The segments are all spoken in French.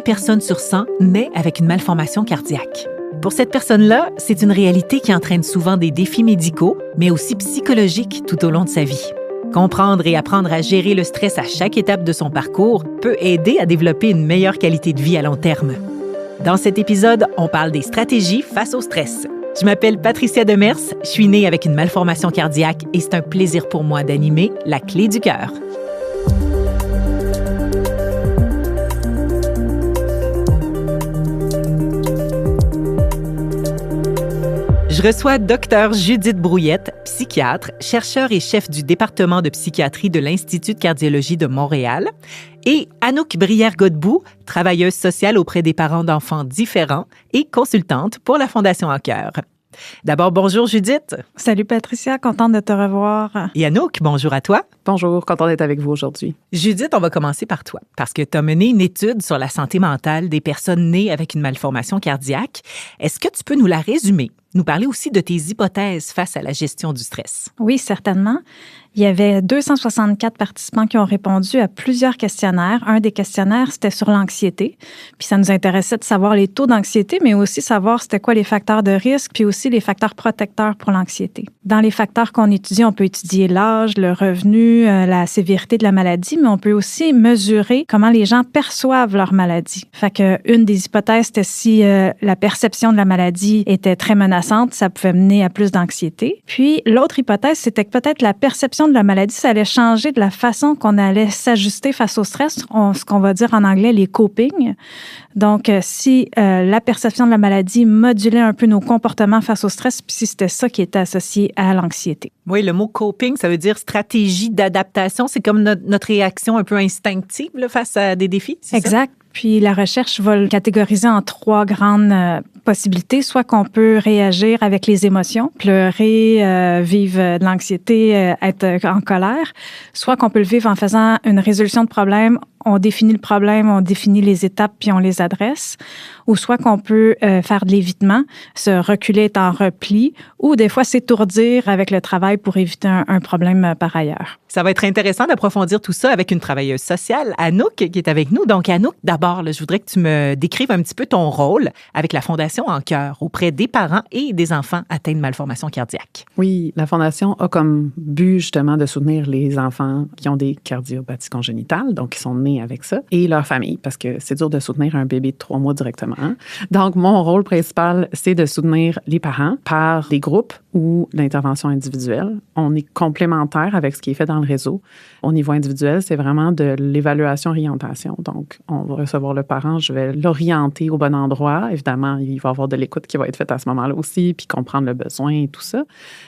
personne sur 100 naît avec une malformation cardiaque. Pour cette personne-là, c'est une réalité qui entraîne souvent des défis médicaux, mais aussi psychologiques tout au long de sa vie. Comprendre et apprendre à gérer le stress à chaque étape de son parcours peut aider à développer une meilleure qualité de vie à long terme. Dans cet épisode, on parle des stratégies face au stress. Je m'appelle Patricia Demers, je suis née avec une malformation cardiaque et c'est un plaisir pour moi d'animer La Clé du cœur. Je reçois Dr Judith Brouillette, psychiatre, chercheur et chef du département de psychiatrie de l'Institut de cardiologie de Montréal, et Anouk Brière-Godbout, travailleuse sociale auprès des parents d'enfants différents et consultante pour la Fondation En Cœur. D'abord, bonjour Judith. Salut Patricia, contente de te revoir. Et Anouk, bonjour à toi. Bonjour, contente d'être avec vous aujourd'hui. Judith, on va commencer par toi, parce que tu as mené une étude sur la santé mentale des personnes nées avec une malformation cardiaque. Est-ce que tu peux nous la résumer? Nous parler aussi de tes hypothèses face à la gestion du stress. Oui, certainement. Il y avait 264 participants qui ont répondu à plusieurs questionnaires. Un des questionnaires, c'était sur l'anxiété. Puis ça nous intéressait de savoir les taux d'anxiété, mais aussi savoir c'était quoi les facteurs de risque, puis aussi les facteurs protecteurs pour l'anxiété. Dans les facteurs qu'on étudie, on peut étudier l'âge, le revenu, la sévérité de la maladie, mais on peut aussi mesurer comment les gens perçoivent leur maladie. Fait que une des hypothèses, c'était si la perception de la maladie était très menaçante, ça pouvait mener à plus d'anxiété. Puis l'autre hypothèse, c'était que peut-être la perception de la maladie, ça allait changer de la façon qu'on allait s'ajuster face au stress, ce qu'on va dire en anglais les coping. Donc, si la perception de la maladie modulait un peu nos comportements face au stress, puis si c'était ça qui était associé à l'anxiété. Oui, le mot coping, ça veut dire stratégie d'adaptation. C'est comme notre réaction un peu instinctive là, face à des défis, c'est exact. Ça? Puis la recherche va le catégoriser en trois grandes possibilités. Soit qu'on peut réagir avec les émotions, pleurer, vivre de l'anxiété, être en colère. Soit qu'on peut le vivre en faisant une résolution de problème. On définit le problème, on définit les étapes, puis on les adresse. Ou soit qu'on peut faire de l'évitement, se reculer, être en repli, ou des fois s'étourdir avec le travail pour éviter un problème par ailleurs. Ça va être intéressant d'approfondir tout ça avec une travailleuse sociale, Anouk, qui est avec nous. Donc, Anouk, d'abord, je voudrais que tu me décrives un petit peu ton rôle avec la Fondation En Cœur auprès des parents et des enfants atteints de malformation cardiaque. Oui, la Fondation a comme but justement de soutenir les enfants qui ont des cardiopathies congénitales, donc qui sont nés avec ça, et leur famille, parce que c'est dur de soutenir un bébé de 3 mois directement. Hein? Donc, mon rôle principal, c'est de soutenir les parents par des groupes ou l'intervention individuelle. On est complémentaire avec ce qui est fait dans le réseau. Au niveau individuel, c'est vraiment de l'évaluation-orientation. Donc, on va recevoir le parent, je vais l'orienter au bon endroit. Évidemment, il va y avoir de l'écoute qui va être faite à ce moment-là aussi, puis comprendre le besoin et tout ça.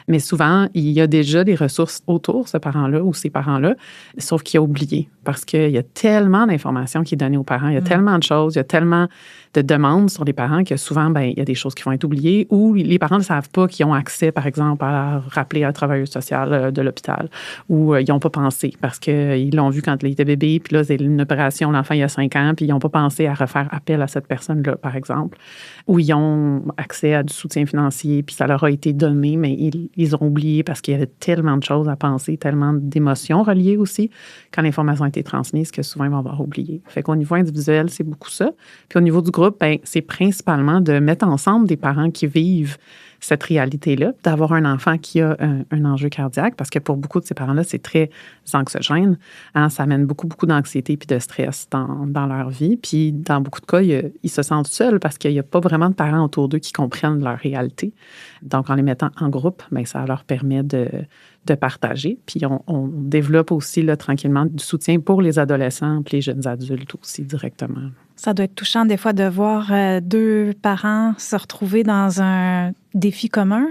Mais souvent, il y a déjà des ressources autour, ce parent-là ou ces parents-là, sauf qu'il a oublié parce qu'il y a tellement d'informations qui est donnée aux parents, il y a tellement de choses, il y a tellement de demandes sur les parents que souvent, il y a des choses qui vont être oubliées ou les parents ne savent pas qu'ils ont accès, par exemple, à rappeler à la travailleuse sociale de l'hôpital ou ils n'ont pas pensé parce qu'ils l'ont vu quand il était bébé, puis là, c'est une opération, l'enfant, il y a 5 ans, puis ils n'ont pas pensé à refaire appel à cette personne-là, par exemple, ou ils ont accès à du soutien financier, puis ça leur a été donné, mais ils ont oublié parce qu'il y avait tellement de choses à penser, tellement d'émotions reliées aussi quand l'information a été transmise que souvent, ils vont avoir oublié. Fait qu'au niveau individuel, c'est beaucoup ça. Puis au niveau du groupe, c'est principalement de mettre ensemble des parents qui vivent cette réalité-là, d'avoir un enfant qui a un enjeu cardiaque, parce que pour beaucoup de ces parents-là, c'est très anxiogène. Hein, ça amène beaucoup, beaucoup d'anxiété puis de stress dans leur vie. Puis dans beaucoup de cas, ils se sentent seuls parce qu'il n'y a pas vraiment de parents autour d'eux qui comprennent leur réalité. Donc, en les mettant en groupe, ça leur permet de partager. Puis on développe aussi là, tranquillement du soutien pour les adolescents et les jeunes adultes aussi directement. Ça doit être touchant des fois de voir 2 parents se retrouver dans un défi commun.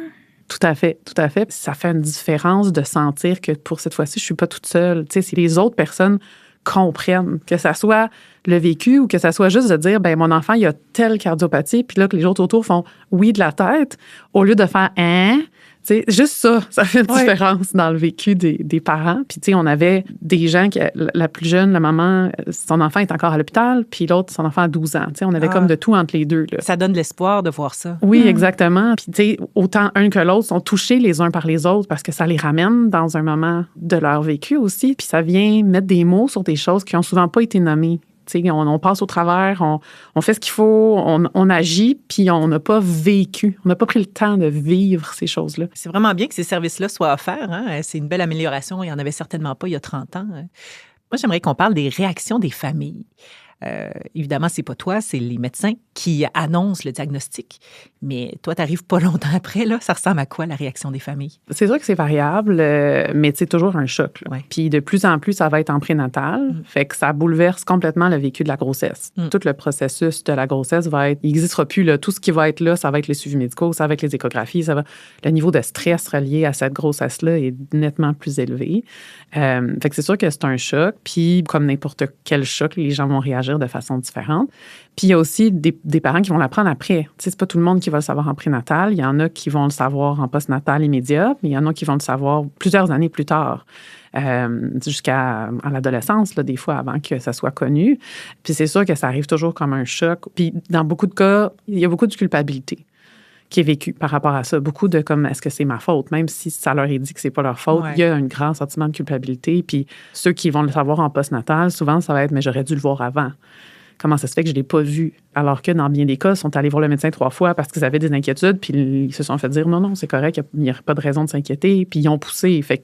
Tout à fait, tout à fait. Ça fait une différence de sentir que pour cette fois-ci, je ne suis pas toute seule. Tu sais, si les autres personnes comprennent, que ça soit le vécu ou que ça soit juste de dire, mon enfant, il a telle cardiopathie, puis là, que les autres autour font oui de la tête, au lieu de faire « hein ». Tu sais, juste ça fait une différence dans le vécu des parents. Puis, tu sais, on avait des gens qui, la plus jeune, la maman, son enfant est encore à l'hôpital, puis l'autre, son enfant a 12 ans. Tu sais, on avait comme de tout entre les deux. Là. Ça donne l'espoir de voir ça. Oui, exactement. Puis, tu sais, autant un que l'autre sont touchés les uns par les autres parce que ça les ramène dans un moment de leur vécu aussi. Puis, ça vient mettre des mots sur des choses qui n'ont souvent pas été nommées On passe au travers, on fait ce qu'il faut, on agit, puis on n'a pas vécu. On n'a pas pris le temps de vivre ces choses-là. C'est vraiment bien que ces services-là soient offerts. Hein? C'est une belle amélioration. Il n'y en avait certainement pas il y a 30 ans. Moi, j'aimerais qu'on parle des réactions des familles. Évidemment, c'est pas toi, c'est les médecins qui annoncent le diagnostic. Mais toi, tu arrives pas longtemps après, là. Ça ressemble à quoi, la réaction des familles? C'est sûr que c'est variable, mais c'est toujours un choc. Ouais. Puis de plus en plus, ça va être en prénatal. Fait que ça bouleverse complètement le vécu de la grossesse. Tout le processus de la grossesse va être... Il n'existera plus, là. Tout ce qui va être là, ça va être les suivis médicaux, ça va être les échographies, le niveau de stress relié à cette grossesse-là est nettement plus élevé. Fait que c'est sûr que c'est un choc. Puis comme n'importe quel choc, les gens vont réagir de façon différente. Puis il y a aussi des parents qui vont l'apprendre après. Tu sais, c'est pas tout le monde qui va le savoir en prénatal. Il y en a qui vont le savoir en postnatal immédiat, mais il y en a qui vont le savoir plusieurs années plus tard, jusqu'à l'adolescence, là, des fois, avant que ça soit connu. Puis c'est sûr que ça arrive toujours comme un choc. Puis dans beaucoup de cas, il y a beaucoup de culpabilité qui est vécu par rapport à ça. Beaucoup de comme, est-ce que c'est ma faute? Même si ça leur est dit que c'est pas leur faute, il y a un grand sentiment de culpabilité. Puis ceux qui vont le savoir en postnatal, souvent, ça va être, mais j'aurais dû le voir avant. Comment ça se fait que je ne l'ai pas vu? Alors que dans bien des cas, ils sont allés voir le médecin 3 fois parce qu'ils avaient des inquiétudes, puis ils se sont fait dire non, c'est correct, il n'y a pas de raison de s'inquiéter, puis ils ont poussé. Fait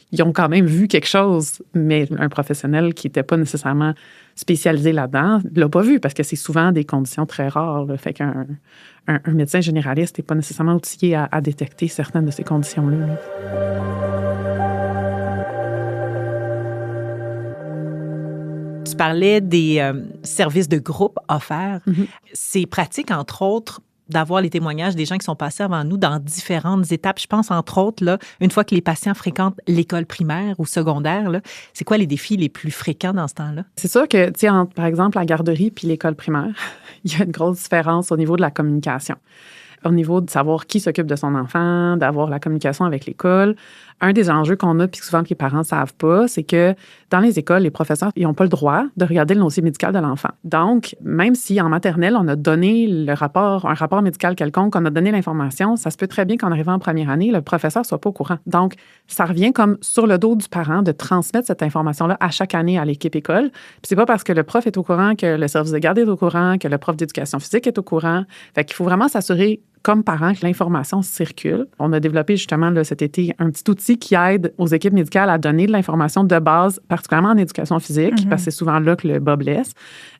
qu'ils ont quand même vu quelque chose, mais un professionnel qui n'était pas nécessairement spécialisé là-dedans ne l'a pas vu parce que c'est souvent des conditions très rares. Là. Fait qu'un médecin généraliste n'est pas nécessairement outillé à détecter certaines de ces conditions-là. Là. Tu parlais des services de groupe offerts. C'est pratique, entre autres, d'avoir les témoignages des gens qui sont passés avant nous dans différentes étapes. Je pense, entre autres, là, une fois que les patients fréquentent l'école primaire ou secondaire, là, c'est quoi les défis les plus fréquents dans ce temps-là? C'est sûr que, tu sais, par exemple, la garderie puis l'école primaire, il y a une grosse différence au niveau de la communication. Au niveau de savoir qui s'occupe de son enfant, d'avoir la communication avec l'école. Un des enjeux qu'on a, puis souvent que les parents ne savent pas, c'est que dans les écoles, les professeurs, ils n'ont pas le droit de regarder le dossier médical de l'enfant. Donc, même si en maternelle, on a donné un rapport médical quelconque, on a donné l'information, ça se peut très bien qu'en arrivant en première année, le professeur ne soit pas au courant. Donc, ça revient comme sur le dos du parent de transmettre cette information-là à chaque année à l'équipe école. Puis c'est pas parce que le prof est au courant que le service de garde est au courant, que le prof d'éducation physique est au courant. Fait qu'il faut vraiment s'assurer comme parents, que l'information circule. On a développé justement là, cet été un petit outil qui aide aux équipes médicales à donner de l'information de base, particulièrement en éducation physique, parce que c'est souvent là que le bas blesse,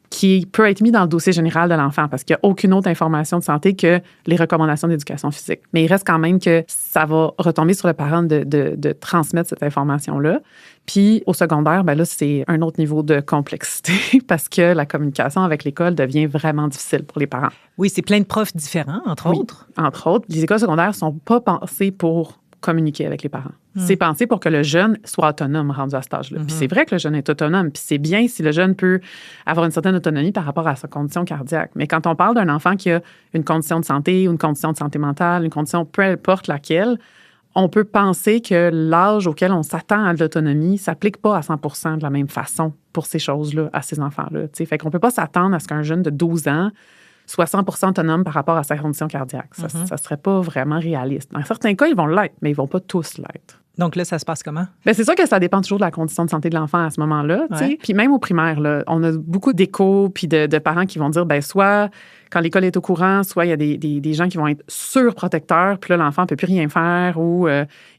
qui peut être mis dans le dossier général de l'enfant parce qu'il n'y a aucune autre information de santé que les recommandations d'éducation physique. Mais il reste quand même que ça va retomber sur le parent de transmettre cette information-là. Puis au secondaire, ben là, c'est un autre niveau de complexité parce que la communication avec l'école devient vraiment difficile pour les parents. Oui, c'est plein de profs différents, entre autres. Entre autres. Les écoles secondaires ne sont pas pensées pour communiquer avec les parents. C'est pensé pour que le jeune soit autonome rendu à cet âge-là. Puis c'est vrai que le jeune est autonome, puis c'est bien si le jeune peut avoir une certaine autonomie par rapport à sa condition cardiaque. Mais quand on parle d'un enfant qui a une condition de santé ou une condition de santé mentale, une condition peu importe laquelle, on peut penser que l'âge auquel on s'attend à de l'autonomie ne s'applique pas à 100% de la même façon pour ces choses-là, à ces enfants-là. T'sais. Fait qu'on ne peut pas s'attendre à ce qu'un jeune de 12 ans soit 100% autonome par rapport à sa condition cardiaque. Ça ne serait pas vraiment réaliste. Dans certains cas, ils vont l'être, mais ils ne vont pas tous l'être. Donc là, ça se passe comment? Bien, c'est sûr que ça dépend toujours de la condition de santé de l'enfant à ce moment-là. Ouais. Puis même au primaire, là, on a beaucoup d'échos puis de parents qui vont dire, bien, soit quand l'école est au courant, soit il y a des gens qui vont être surprotecteurs, puis là, l'enfant ne peut plus rien faire, ou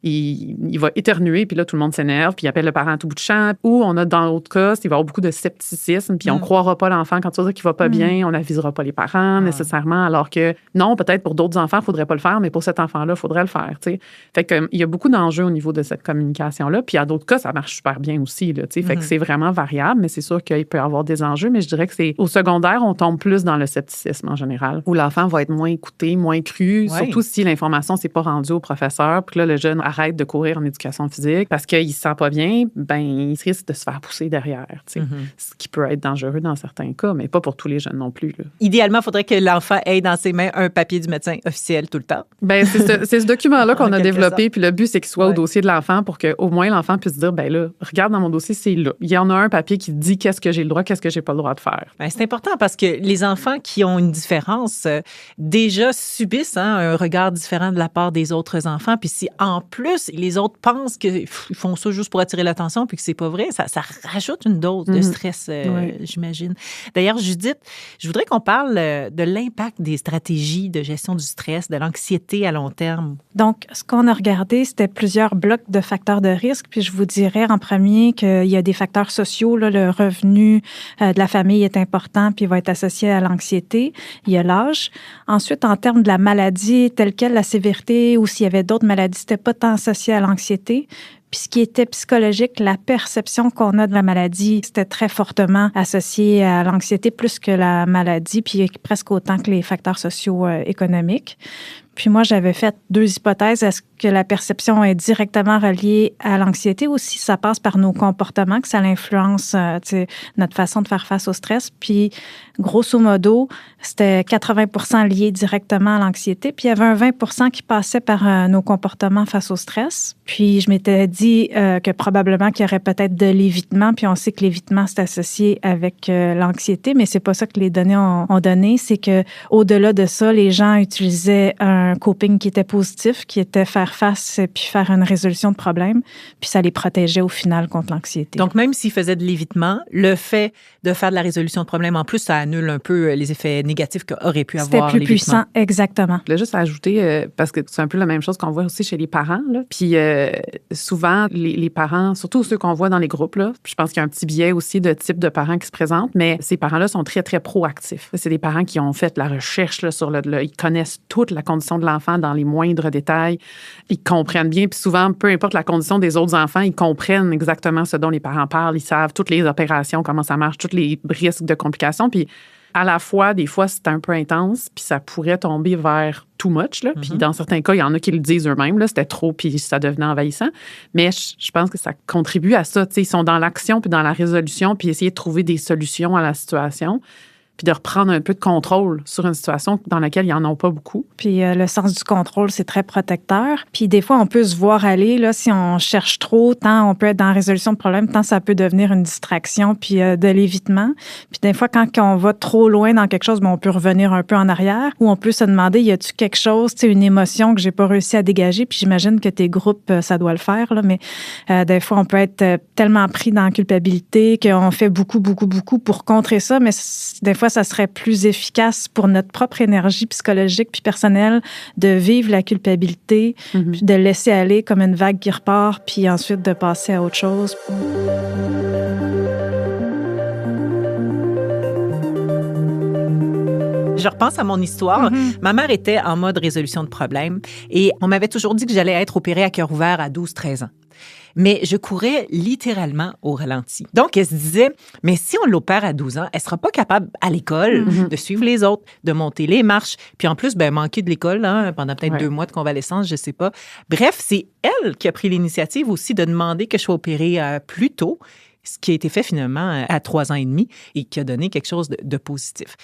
il va éternuer, puis là, tout le monde s'énerve, puis il appelle le parent à tout bout de champ. Ou on a, dans l'autre cas, il va y avoir beaucoup de scepticisme, puis on ne croira pas l'enfant quand tu vas dire qu'il ne va pas bien, on n'avisera pas les parents nécessairement, alors que non, peut-être pour d'autres enfants, il ne faudrait pas le faire, mais pour cet enfant-là, il faudrait le faire. T'sais. Fait que, il y a beaucoup d'enjeux au niveau de cette communication-là, puis à d'autres cas, ça marche super bien aussi. Là, fait que c'est vraiment variable, mais c'est sûr qu'il peut y avoir des enjeux, mais je dirais que c'est au secondaire, on tombe plus dans le scepticisme en général, où l'enfant va être moins écouté, moins cru, surtout si l'information ne s'est pas rendue au professeur, puis là, le jeune arrête de courir en éducation physique parce qu'il ne se sent pas bien, ben il risque de se faire pousser derrière, ce qui peut être dangereux dans certains cas, mais pas pour tous les jeunes non plus. Là. Idéalement, il faudrait que l'enfant ait dans ses mains un papier du médecin officiel tout le temps. Ben c'est ce document-là qu'on a développé, puis le but, c'est qu'il soit au dossier dossier de l'enfant pour qu'au moins l'enfant puisse dire, ben là, regarde dans mon dossier, c'est là. Il y en a un papier qui dit qu'est-ce que j'ai le droit, qu'est-ce que j'ai pas le droit de faire. Ben, c'est important parce que les enfants qui ont une différence déjà subissent un regard différent de la part des autres enfants. Puis si en plus les autres pensent qu'ils font ça juste pour attirer l'attention puis que c'est pas vrai, ça rajoute une dose de stress, j'imagine. D'ailleurs, Judith, je voudrais qu'on parle de l'impact des stratégies de gestion du stress, de l'anxiété à long terme. Donc, ce qu'on a regardé, c'était plusieurs blocs de facteurs de risque. Puis je vous dirais en premier qu'il y a des facteurs sociaux. Là, le revenu de la famille est important puis va être associé à l'anxiété. Il y a l'âge. Ensuite, en termes de la maladie telle quelle, la sévérité ou s'il y avait d'autres maladies, c'était pas tant associé à l'anxiété. Puis ce qui était psychologique, la perception qu'on a de la maladie, c'était très fortement associé à l'anxiété plus que la maladie, puis presque autant que les facteurs sociaux économiques. Puis moi, j'avais fait 2 hypothèses. Est-ce que la perception est directement reliée à l'anxiété ou si ça passe par nos comportements, que ça influence notre façon de faire face au stress? Puis, grosso modo, c'était 80% lié directement à l'anxiété. Puis, il y avait un 20% qui passait par nos comportements face au stress. Puis, je m'étais dit que probablement qu'il y aurait peut-être de l'évitement. Puis, on sait que l'évitement, c'est associé avec l'anxiété, mais c'est pas ça que les données ont donné. C'est que au-delà de ça, les gens utilisaient un coping qui était positif, qui était faire face puis faire une résolution de problème, puis ça les protégeait au final contre l'anxiété. Donc, même s'ils faisaient de l'évitement, le fait de faire de la résolution de problème, en plus, ça annule un peu les effets négatifs qu'aurait pu avoir l'évitement. C'était plus puissant, exactement. Je voulais juste ajouter, parce que c'est un peu la même chose qu'on voit aussi chez les parents, là. Puis souvent, les parents, surtout ceux qu'on voit dans les groupes, là, je pense qu'il y a un petit biais aussi de type de parents qui se présentent, mais ces parents-là sont très, très proactifs. C'est des parents qui ont fait la recherche là, sur ils connaissent toute la condition de l'enfant dans les moindres détails. Ils comprennent bien. Puis souvent, peu importe la condition des autres enfants, ils comprennent exactement ce dont les parents parlent. Ils savent toutes les opérations, comment ça marche, tous les risques de complications. Puis à la fois, des fois, c'est un peu intense, puis ça pourrait tomber vers too much. Là. Puis dans certains cas, il y en a qui le disent eux-mêmes. Là, c'était trop, puis ça devenait envahissant. Mais je pense que ça contribue à ça. T'sais, ils sont dans l'action, puis dans la résolution, puis essayer de trouver des solutions à la situation, puis de reprendre un peu de contrôle sur une situation dans laquelle ils n'en ont pas beaucoup. Puis le sens du contrôle, c'est très protecteur. Puis des fois, on peut se voir aller, là, si on cherche trop, tant on peut être dans la résolution de problème, tant ça peut devenir une distraction, puis de l'évitement. Puis des fois, quand on va trop loin dans quelque chose, on peut revenir un peu en arrière, ou on peut se demander, y a-tu quelque chose, une émotion que j'ai pas réussi à dégager? Puis j'imagine que tes groupes, ça doit le faire, là, mais des fois, on peut être tellement pris dans la culpabilité qu'on fait beaucoup pour contrer ça, mais des fois, ça serait plus efficace pour notre propre énergie psychologique puis personnelle de vivre la culpabilité, puis de laisser aller comme une vague qui repart, puis ensuite de passer à autre chose. Je repense à mon histoire. Ma mère était en mode résolution de problème et on m'avait toujours dit que j'allais être opérée à cœur ouvert à 12-13 ans. Mais je courais littéralement au ralenti. Donc, elle se disait, mais si on l'opère à 12 ans, elle sera pas capable à l'école de suivre les autres, de monter les marches. Puis en plus, manquer de l'école pendant peut-être 2 mois de convalescence, je sais pas. Bref, c'est elle qui a pris l'initiative aussi de demander que je sois opérée plus tôt, ce qui a été fait finalement à 3 ans et demi et qui a donné quelque chose de positif.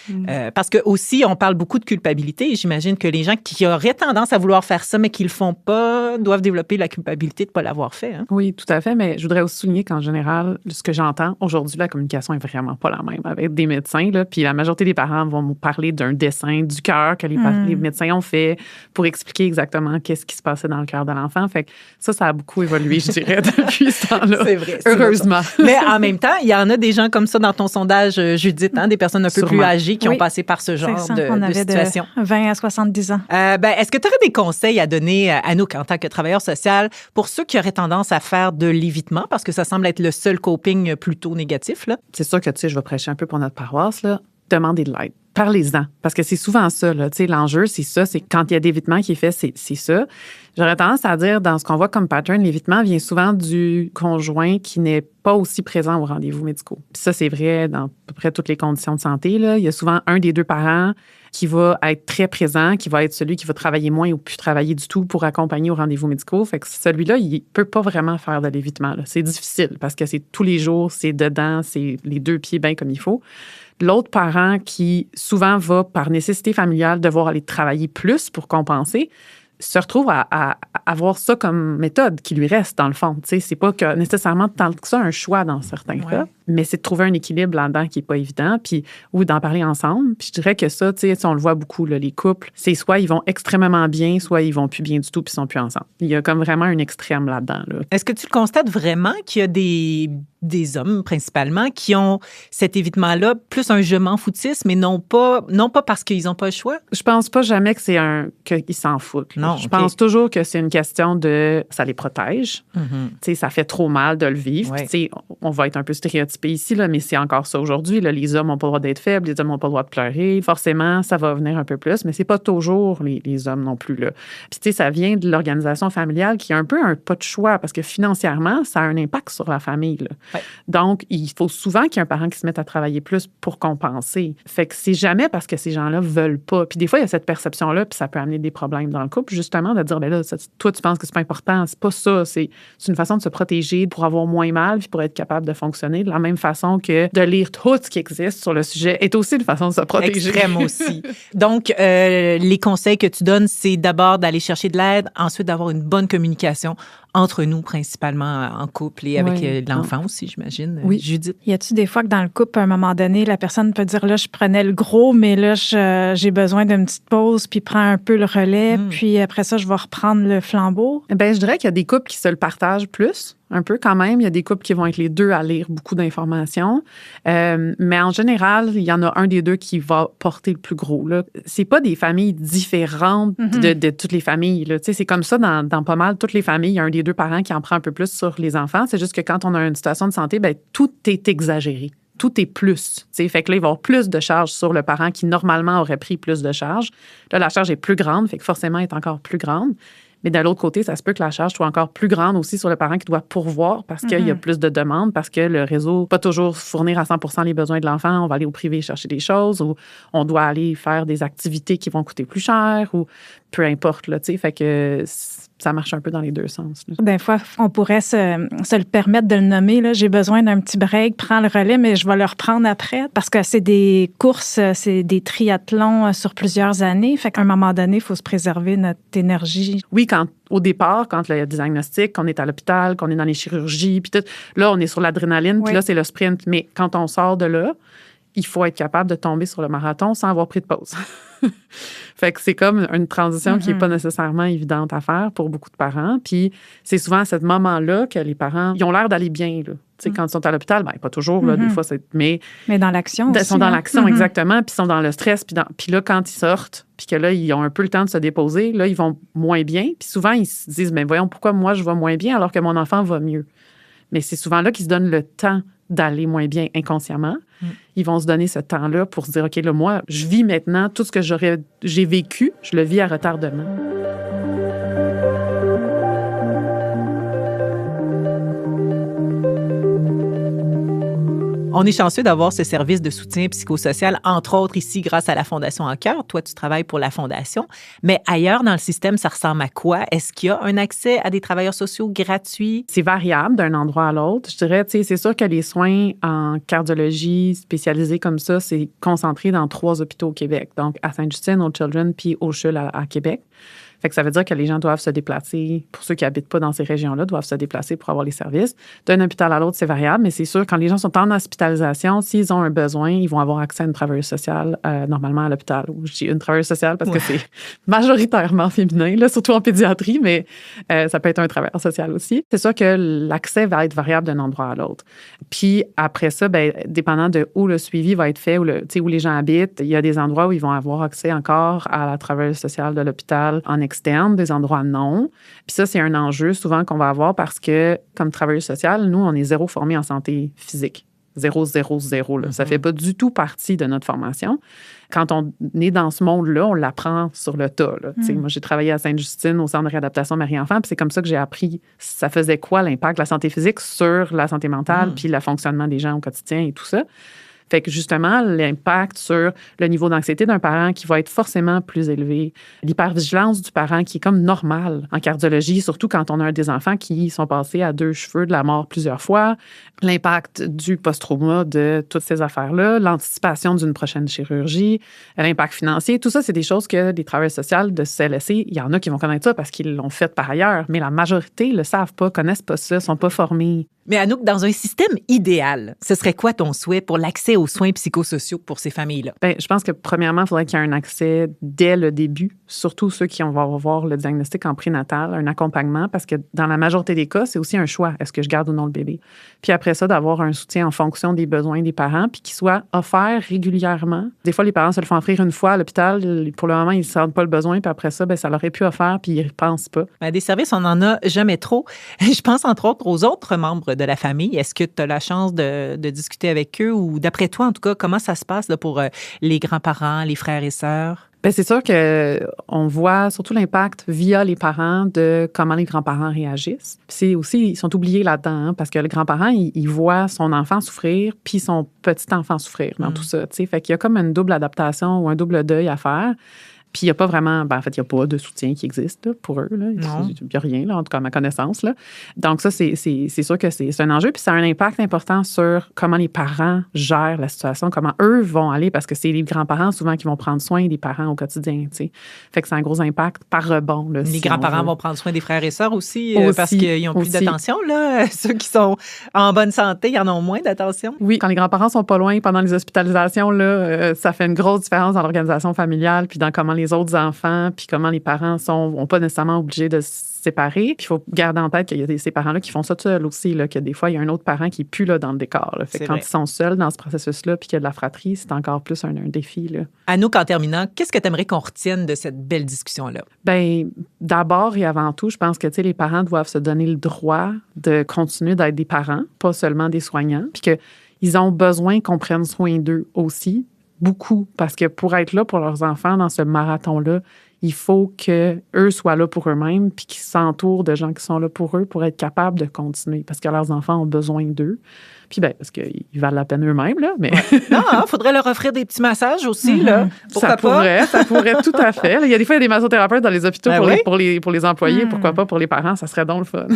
Parce que aussi, on parle beaucoup de culpabilité. J'imagine que les gens qui auraient tendance à vouloir faire ça, mais qui le font pas, doivent développer la culpabilité de pas l'avoir fait. Hein? Oui, tout à fait. Mais je voudrais aussi souligner qu'en général, ce que j'entends aujourd'hui, la communication est vraiment pas la même avec des médecins. Là, puis la majorité des parents vont nous parler d'un dessin du cœur que les médecins ont fait pour expliquer exactement qu'est-ce qui se passait dans le cœur de l'enfant. Fait que ça a beaucoup évolué, je dirais, depuis ce temps-là. C'est vrai. Heureusement. Mais en même temps, il y en a des gens comme ça dans ton sondage, Judith, des personnes un peu plus âgées qui ont passé par ce genre de situation. De 20 à 70 ans. Est-ce que tu aurais des conseils à donner à nous en tant que travailleurs sociaux pour ceux qui auraient tendance à faire de l'évitement, parce que ça semble être le seul coping plutôt négatif, là? C'est sûr que, je vais prêcher un peu pour notre paroisse, là. Demandez de l'aide. Parlez-en. Parce que c'est souvent ça, là. L'enjeu, c'est ça. C'est quand il y a d'évitement qui est fait, c'est ça. J'aurais tendance à dire, dans ce qu'on voit comme pattern, l'évitement vient souvent du conjoint qui n'est pas aussi présent aux rendez-vous médicaux. Puis ça, c'est vrai dans à peu près toutes les conditions de santé, là. Il y a souvent un des 2 parents qui va être très présent, qui va être celui qui va travailler moins ou plus travailler du tout pour accompagner aux rendez-vous médicaux. Fait que celui-là, il peut pas vraiment faire de l'évitement, là. C'est difficile parce que c'est tous les jours, c'est dedans, c'est les 2 pieds bien comme il faut. L'autre parent qui souvent va, par nécessité familiale, devoir aller travailler plus pour compenser, se retrouve à avoir ça comme méthode qui lui reste, dans le fond. Tu sais, c'est pas que nécessairement tant que ça un choix dans certains cas, mais c'est de trouver un équilibre là-dedans qui n'est pas évident, puis ou d'en parler ensemble. Puis je dirais que ça, tu sais, on le voit beaucoup, là, les couples, c'est soit ils vont extrêmement bien, soit ils vont plus bien du tout, puis ils sont plus ensemble. Il y a comme vraiment un extrême là-dedans. Là. Est-ce que tu le constates vraiment qu'il y a des hommes, principalement, qui ont cet évitement-là, plus un je m'en foutisme, mais non pas parce qu'ils n'ont pas le choix? Je pense pas jamais que qu'ils s'en foutent. Là. Non, je pense toujours que c'est une question de ça les protège. Mm-hmm. Tu sais, ça fait trop mal de le vivre. Ouais. Tu sais, on va être un peu stéréotypé ici, là, mais c'est encore ça aujourd'hui. Là. Les hommes n'ont pas le droit d'être faibles, les hommes n'ont pas le droit de pleurer. Forcément, ça va venir un peu plus, mais c'est pas toujours les hommes non plus. Là. Puis tu sais, ça vient de l'organisation familiale qui a un peu un pas de choix parce que financièrement, ça a un impact sur la famille. Là. Ouais. Donc, il faut souvent qu'il y ait un parent qui se mette à travailler plus pour compenser. Fait que c'est jamais parce que ces gens-là veulent pas. Puis des fois, il y a cette perception-là, puis ça peut amener des problèmes dans le couple, justement, de dire, ben là, toi, tu penses que c'est pas important. C'est pas ça. C'est une façon de se protéger pour avoir moins mal, puis pour être capable de fonctionner de la même façon que de lire tout ce qui existe sur le sujet est aussi une façon de se protéger. Extrême aussi. Donc, les conseils que tu donnes, c'est d'abord d'aller chercher de l'aide, ensuite d'avoir une bonne communication entre nous, principalement en couple et avec l'enfant aussi, j'imagine. Oui. Judith. Y a-tu des fois que dans le couple, à un moment donné, la personne peut dire, là, je prenais le gros, mais là, j'ai besoin d'une petite pause, puis prends un peu le relais, puis après ça, je vais reprendre le flambeau? Bien, je dirais qu'il y a des couples qui se le partagent plus. Un peu quand même. Il y a des couples qui vont être les deux à lire beaucoup d'informations. Mais en général, il y en a un des deux qui va porter le plus gros. Là. C'est pas des familles différentes de toutes les familles. Là. C'est comme ça dans pas mal toutes les familles. Il y a un des deux parents qui en prend un peu plus sur les enfants. C'est juste que quand on a une situation de santé, bien, tout est exagéré. Tout est plus. T'sais. Fait que là, il va y avoir plus de charges sur le parent qui, normalement, aurait pris plus de charges. Là, la charge est plus grande, fait que forcément, elle est encore plus grande. Mais de l'autre côté, ça se peut que la charge soit encore plus grande aussi sur le parent qui doit pourvoir parce qu'il y a plus de demandes, parce que le réseau ne peut pas toujours fournir à 100% les besoins de l'enfant. On va aller au privé chercher des choses ou on doit aller faire des activités qui vont coûter plus cher ou peu importe. Là, fait que ça marche un peu dans les deux sens. Là. Des fois, on pourrait se le permettre de le nommer. Là. J'ai besoin d'un petit break, prends le relais, mais je vais le reprendre après. Parce que c'est des courses, c'est des triathlons sur plusieurs années. Fait qu'à un moment donné, il faut se préserver notre énergie. Oui, au départ, quand il y a des diagnostics, qu'on est à l'hôpital, qu'on est dans les chirurgies, puis tout, là, on est sur l'adrénaline, puis là, c'est le sprint. Mais quand on sort de là, il faut être capable de tomber sur le marathon sans avoir pris de pause. Fait que c'est comme une transition qui n'est pas nécessairement évidente à faire pour beaucoup de parents. Puis c'est souvent à ce moment-là que les parents, ils ont l'air d'aller bien. Là. Quand ils sont à l'hôpital, bien, pas toujours, là, des fois, mais dans l'action aussi. Ils sont dans l'action, exactement, puis ils sont dans le stress. Puis là, quand ils sortent, puis que là, ils ont un peu le temps de se déposer, là, ils vont moins bien. Puis souvent, ils se disent, mais voyons, pourquoi moi, je vais moins bien alors que mon enfant va mieux? Mais c'est souvent là qu'ils se donnent le temps d'aller moins bien inconsciemment. Ils vont se donner ce temps-là pour se dire, OK, là, moi, je vis maintenant tout ce que j'ai vécu, je le vis à retardement. On est chanceux d'avoir ce service de soutien psychosocial, entre autres ici, grâce à la Fondation En Cœur. Toi, tu travailles pour la Fondation. Mais ailleurs dans le système, ça ressemble à quoi? Est-ce qu'il y a un accès à des travailleurs sociaux gratuits? C'est variable d'un endroit à l'autre. Je dirais, tu sais, c'est sûr que les soins en cardiologie spécialisés comme ça, c'est concentré dans 3 hôpitaux au Québec. Donc, à Sainte-Justine, au Children, puis au CHUL à Québec. Fait que ça veut dire que les gens doivent se déplacer, pour ceux qui habitent pas dans ces régions-là, doivent se déplacer pour avoir les services. D'un hôpital à l'autre, c'est variable, mais c'est sûr, quand les gens sont en hospitalisation, s'ils ont un besoin, ils vont avoir accès à une travailleuse sociale, normalement à l'hôpital. Je dis une travailleuse sociale parce que c'est majoritairement féminin, là, surtout en pédiatrie, mais ça peut être un travailleur social aussi. C'est sûr que l'accès va être variable d'un endroit à l'autre. Puis après ça, bien, dépendant de où le suivi va être fait, où les gens habitent, il y a des endroits où ils vont avoir accès encore à la travailleuse sociale de l'hôpital en externe, des endroits non. Puis ça, c'est un enjeu souvent qu'on va avoir parce que, comme travailleuse sociale, nous, on est zéro formés en santé physique. 0, 0, 0. Là. Ça fait pas du tout partie de notre formation. Quand on est dans ce monde-là, on l'apprend sur le tas. Là. Moi, j'ai travaillé à Sainte-Justine au Centre de réadaptation Marie-Enfant, puis c'est comme ça que j'ai appris ça faisait quoi l'impact de la santé physique sur la santé mentale, puis le fonctionnement des gens au quotidien et tout ça. Fait que justement, l'impact sur le niveau d'anxiété d'un parent qui va être forcément plus élevé. L'hypervigilance du parent qui est comme normale en cardiologie, surtout quand on a des enfants qui sont passés à 2 cheveux de la mort plusieurs fois. L'impact du post-trauma de toutes ces affaires-là, l'anticipation d'une prochaine chirurgie, l'impact financier, tout ça, c'est des choses que les travailleurs sociaux de CLSC, il y en a qui vont connaître ça parce qu'ils l'ont fait par ailleurs, mais la majorité le savent pas, connaissent pas ça, sont pas formés. Mais Anouk, dans un système idéal, ce serait quoi ton souhait pour l'accès aux soins psychosociaux pour ces familles-là? Bien, je pense que premièrement, il faudrait qu'il y ait un accès dès le début, surtout ceux qui vont avoir le diagnostic en prénatal, un accompagnement, parce que dans la majorité des cas, c'est aussi un choix. Est-ce que je garde ou non le bébé? Puis après ça, d'avoir un soutien en fonction des besoins des parents, puis qui soit offert régulièrement. Des fois, les parents se le font offrir une fois à l'hôpital. Pour le moment, ils ne sentent pas le besoin, puis après ça, bien, ça leur est plus offert, puis ils ne pensent pas. Bien, des services, on n'en a jamais trop. Je pense entre autres aux autres membres de la famille. Est-ce que tu as la chance de discuter avec eux ou d'après toi, en tout cas, comment ça se passe là, pour les grands-parents, les frères et sœurs? Bien, c'est sûr qu'on voit surtout l'impact via les parents de comment les grands-parents réagissent. Puis c'est aussi, ils sont oubliés là-dedans, hein, parce que le grand-parent, il voit son enfant souffrir puis son petit-enfant souffrir dans tout ça. T'sais. Fait qu'il y a comme une double adaptation ou un double deuil à faire. Puis il n'y a pas vraiment, en fait, il n'y a pas de soutien qui existe là, pour eux. Là. Il n'y a rien, là, en tout cas à ma connaissance. Là. Donc ça, c'est sûr que c'est un enjeu. Puis ça a un impact important sur comment les parents gèrent la situation, comment eux vont aller, parce que c'est les grands-parents souvent qui vont prendre soin des parents au quotidien. T'sais. Fait que c'est un gros impact par rebond. Là, les grands-parents vont prendre soin des frères et sœurs aussi parce qu'ils ont plus aussi. d'attention. Là. Ceux qui sont en bonne santé, ils en ont moins d'attention. Oui, quand les grands-parents sont pas loin pendant les hospitalisations, là, ça fait une grosse différence dans l'organisation familiale puis dans comment les autres enfants, puis comment les parents sont pas nécessairement obligés de se séparer. Puis il faut garder en tête qu'il y a ces parents-là qui font ça seuls aussi, là, que des fois, il y a un autre parent qui est plus là dans le décor. Là. Fait que quand ils sont seuls dans ce processus-là, puis qu'il y a de la fratrie, c'est encore plus un défi. Là. Anouk, en terminant, qu'est-ce que tu aimerais qu'on retienne de cette belle discussion-là? Bien, d'abord et avant tout, je pense que les parents doivent se donner le droit de continuer d'être des parents, pas seulement des soignants, puis qu'ils ont besoin qu'on prenne soin d'eux aussi. Beaucoup, parce que pour être là pour leurs enfants dans ce marathon-là, il faut qu'eux soient là pour eux-mêmes puis qu'ils s'entourent de gens qui sont là pour eux pour être capables de continuer parce que leurs enfants ont besoin d'eux. Puis bien, parce qu'ils valent la peine eux-mêmes, là, mais... Non, il faudrait leur offrir des petits massages aussi, là. Pourquoi ça pourrait tout à fait. Il y a des fois, il y a des massothérapeutes dans les hôpitaux pour les employés. Pourquoi pas pour les parents? Ça serait donc le fun.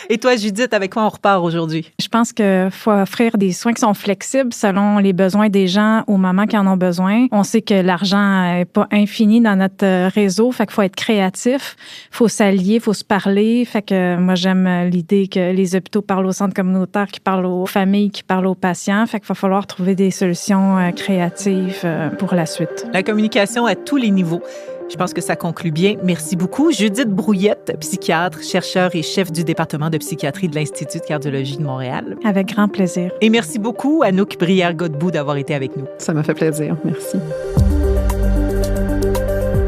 Et toi, Judith, avec quoi on repart aujourd'hui? Je pense qu'il faut offrir des soins qui sont flexibles selon les besoins des gens au moment qu'ils en ont besoin. On sait que l'argent n'est pas infini dans notre réseau, fait qu'il faut être créatif, il faut s'allier, il faut se parler. Fait que moi, j'aime l'idée que les hôpitaux parlent aux centres communautaires qui parlent aux familles, qui parlent aux patients. Fait qu'il va falloir trouver des solutions créatives pour la suite. La communication à tous les niveaux. Je pense que ça conclut bien. Merci beaucoup. Judith Brouillette, psychiatre, chercheur et chef du département de psychiatrie de l'Institut de cardiologie de Montréal. Avec grand plaisir. Et merci beaucoup, Anouk Brière-Godbout, d'avoir été avec nous. Ça m'a fait plaisir. Merci.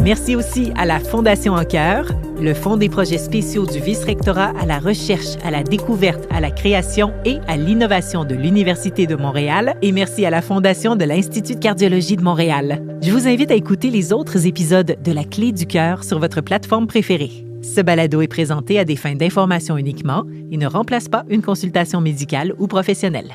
Merci aussi à la Fondation En Cœur, le Fonds des projets spéciaux du vice-rectorat à la recherche, à la découverte, à la création et à l'innovation de l'Université de Montréal. Et merci à la Fondation de l'Institut de cardiologie de Montréal. Je vous invite à écouter les autres épisodes de La Clé du cœur sur votre plateforme préférée. Ce balado est présenté à des fins d'information uniquement et ne remplace pas une consultation médicale ou professionnelle.